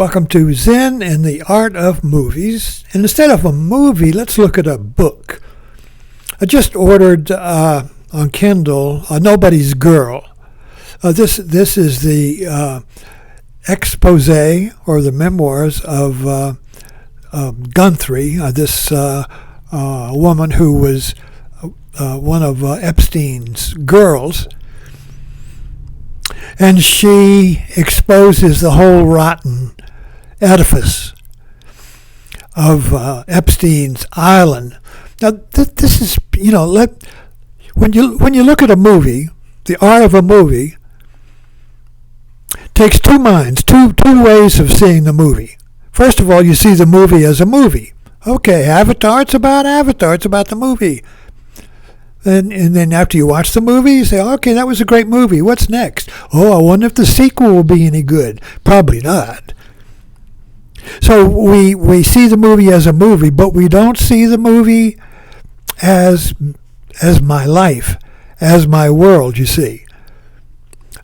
Welcome to Zen and the Art of Movies. And instead of a movie, let's look at a book. I just ordered on Kindle Nobody's Girl. This is the expose or the memoirs of Guthrie, this woman who was one of Epstein's girls. And she exposes the whole rotten edifice of Epstein's island. Now, this is, when you look at a movie, the art of a movie takes two minds, two ways of seeing the movie. First of all, you see the movie as a movie. Okay, Avatar, it's about the movie. And then after you watch the movie, you say, okay, that was a great movie. What's next? Oh, I wonder if the sequel will be any good. Probably not. So we see the movie as a movie, but we don't see the movie as my life, as my world, you see.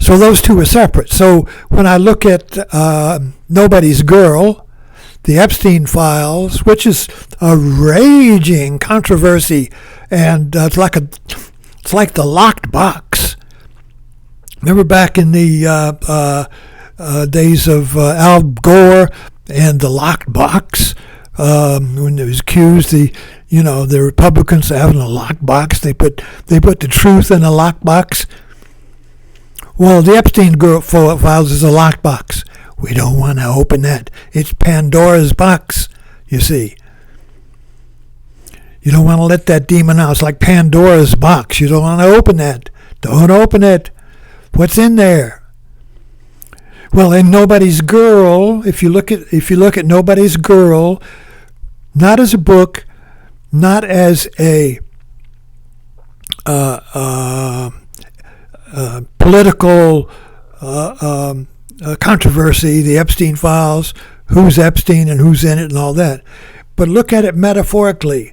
So those two are separate. So when I look at Nobody's Girl, the Epstein files, which is a raging controversy, and it's like the locked box. Remember back in the days of Al Gore and the locked box, when it was accused the Republicans of having a locked box, they put the truth in a locked box. Well, the Epstein Girl files is a locked box. We don't want to open that. It's Pandora's box, you see. You don't want to let that demon out. It's like Pandora's box. You don't want to open that. Don't open it. What's in there? Well, in Nobody's Girl, if you look at Nobody's Girl, not as a book, not as a political controversy, the Epstein files, who's Epstein and who's in it and all that, but look at it metaphorically.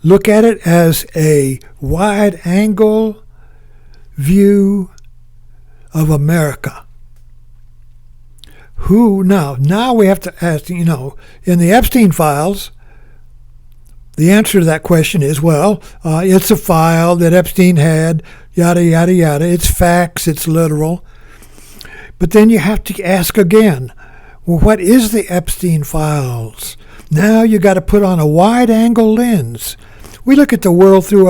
Look at it as a wide-angle view of America. Who now we have to ask, in the Epstein files, the answer to that question is, it's a file that Epstein had, yada, yada, yada. It's facts, it's literal. But then you have to ask again, what is the Epstein files? Now you got to put on a wide-angle lens. We look at the world through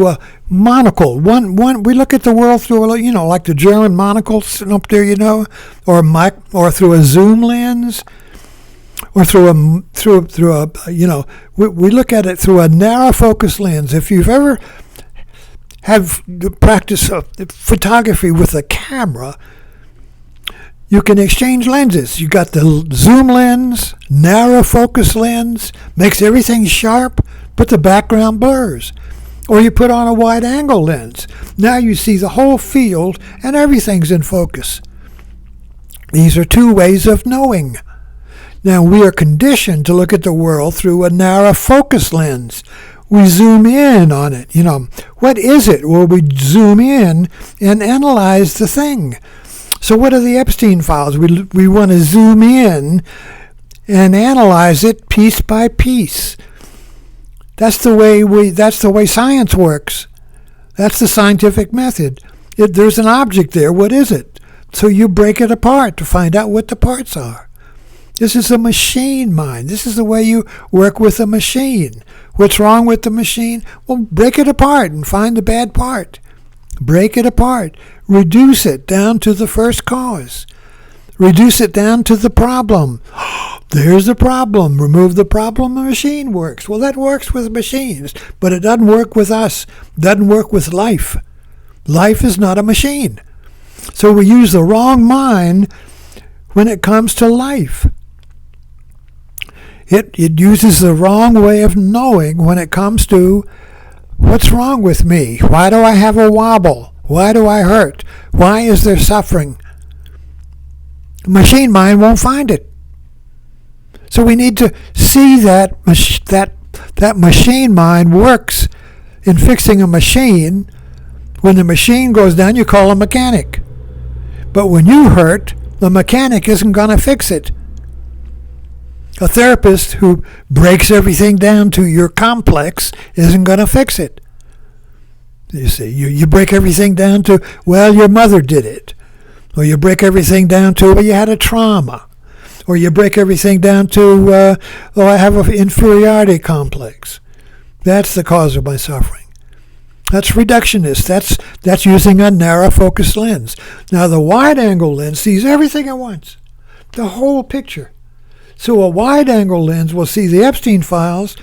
a monocle. We look at the world through like the German monocle sitting up there, or through a zoom lens, or through a we look at it through a narrow focus lens. If you've ever have practice photography with a camera, you can exchange lenses. You got the zoom lens, narrow focus lens, makes everything sharp, but the background blurs. Or you put on a wide angle lens. Now you see the whole field and everything's in focus. These are two ways of knowing. Now we are conditioned to look at the world through a narrow focus lens. We zoom in on it. What is it? Well, we zoom in and analyze the thing. So what are the Epstein files? We want to zoom in and analyze it piece by piece. That's the way science works. That's the scientific method. There's an object there. What is it? So you break it apart to find out what the parts are. This is a machine mind. This is the way you work with a machine. What's wrong with the machine? Well, break it apart and find the bad part. Break it apart. Reduce it down to the first cause. Reduce it down to the problem. There's the problem. Remove the problem, the machine works. Well, that works with machines, but it doesn't work with us. It doesn't work with life. Life is not a machine. So we use the wrong mind when it comes to life. It uses the wrong way of knowing when it comes to what's wrong with me. Why do I have a wobble? Why do I hurt? Why is there suffering? The machine mind won't find it. So we need to see that machine mind works in fixing a machine. When the machine goes down, you call a mechanic. But when you hurt, the mechanic isn't going to fix it. A therapist who breaks everything down to your complex isn't going to fix it. You see, you break everything down to, well, your mother did it. Or you break everything down to, well, you had a trauma. Or you break everything down to, I have an inferiority complex. That's the cause of my suffering. That's reductionist. That's using a narrow focus lens. Now, the wide-angle lens sees everything at once, the whole picture. So a wide-angle lens will see the Epstein files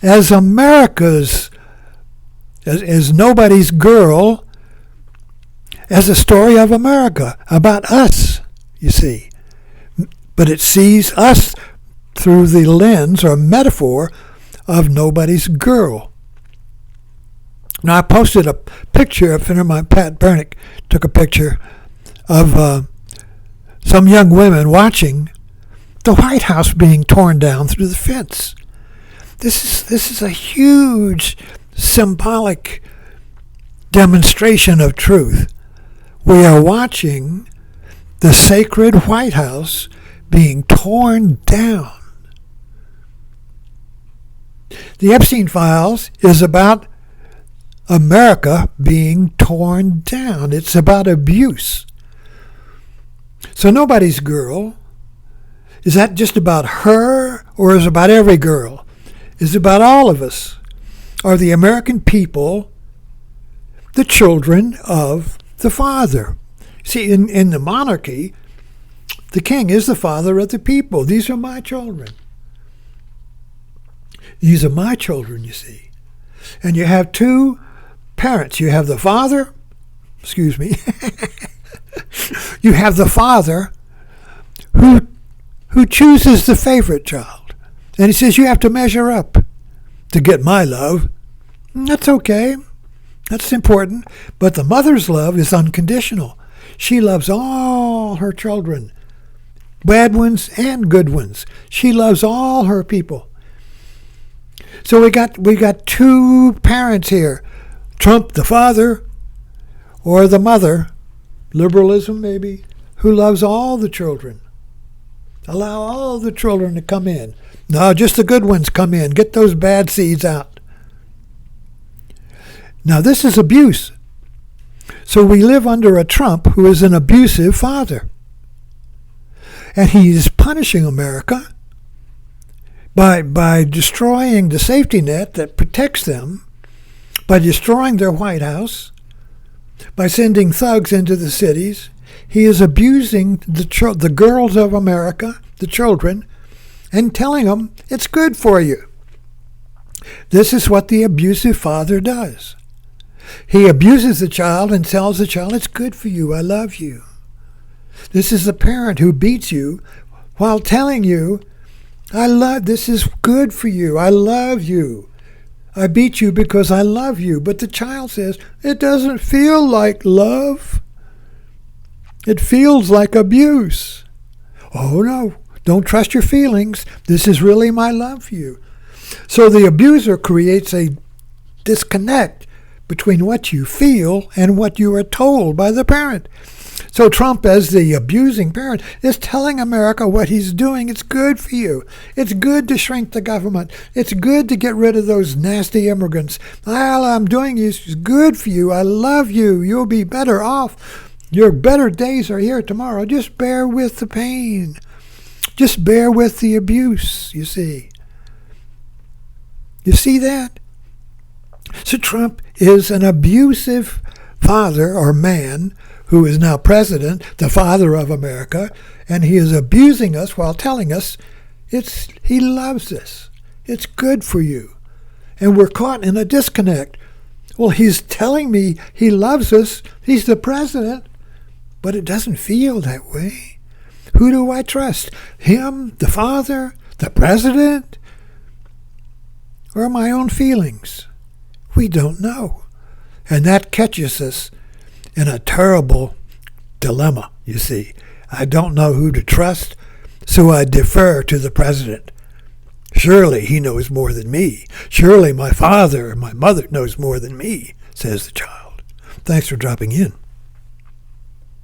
as America's, as nobody's girl, as a story of America, about us, you see. But it sees us through the lens or metaphor of nobody's girl. Now, I posted a picture, a friend of mine, Pat Bernick, took a picture of some young women watching the White House being torn down through the fence. This is a huge symbolic demonstration of truth. We are watching the sacred White House being torn down. The Epstein files is about America being torn down. It's about abuse. So nobody's girl. Is that just about her, or is it about every girl? Is it about all of us? Are the American people the children of the father? See, in the monarchy, the king is the father of the people. These are my children. These are my children, you see. And you have two parents. You have the father, you have the father who chooses the favorite child. And he says, you have to measure up to get my love. That's okay. That's important. But the mother's love is unconditional. She loves all her children, bad ones and good ones. She loves all her people. So we got two parents here. Trump, the father, or the mother, liberalism maybe, who loves all the children. Allow all the children to come in. No, just the good ones come in. Get those bad seeds out. Now, this is abuse. So we live under a Trump who is an abusive father. And he's punishing America by destroying the safety net that protects them, by destroying their White House, by sending thugs into the cities. He is abusing the girls of America, the children, and telling them it's good for you. This is what the abusive father does. He abuses the child and tells the child, it's good for you, I love you. This is the parent who beats you while telling you, this is good for you, I love you. I beat you because I love you. But the child says, it doesn't feel like love. It feels like abuse. Oh no, don't trust your feelings. This is really my love for you. So the abuser creates a disconnect between what you feel and what you are told by the parent. So Trump, as the abusing parent, is telling America what he's doing. It's good for you. It's good to shrink the government. It's good to get rid of those nasty immigrants. All I'm doing is good for you. I love you. You'll be better off. Your better days are here tomorrow. Just bear with the pain. Just bear with the abuse, you see. You see that? So Trump is an abusive father or man who is now president, the father of America, and he is abusing us while telling us he loves us. It's good for you. And we're caught in a disconnect. Well, he's telling me he loves us. He's the president. But it doesn't feel that way. Who do I trust? Him, the father, the president, or my own feelings? We don't know. And that catches us in a terrible dilemma, you see. I don't know who to trust, so I defer to the president. Surely he knows more than me. Surely my father or my mother knows more than me, says the child. Thanks for dropping in.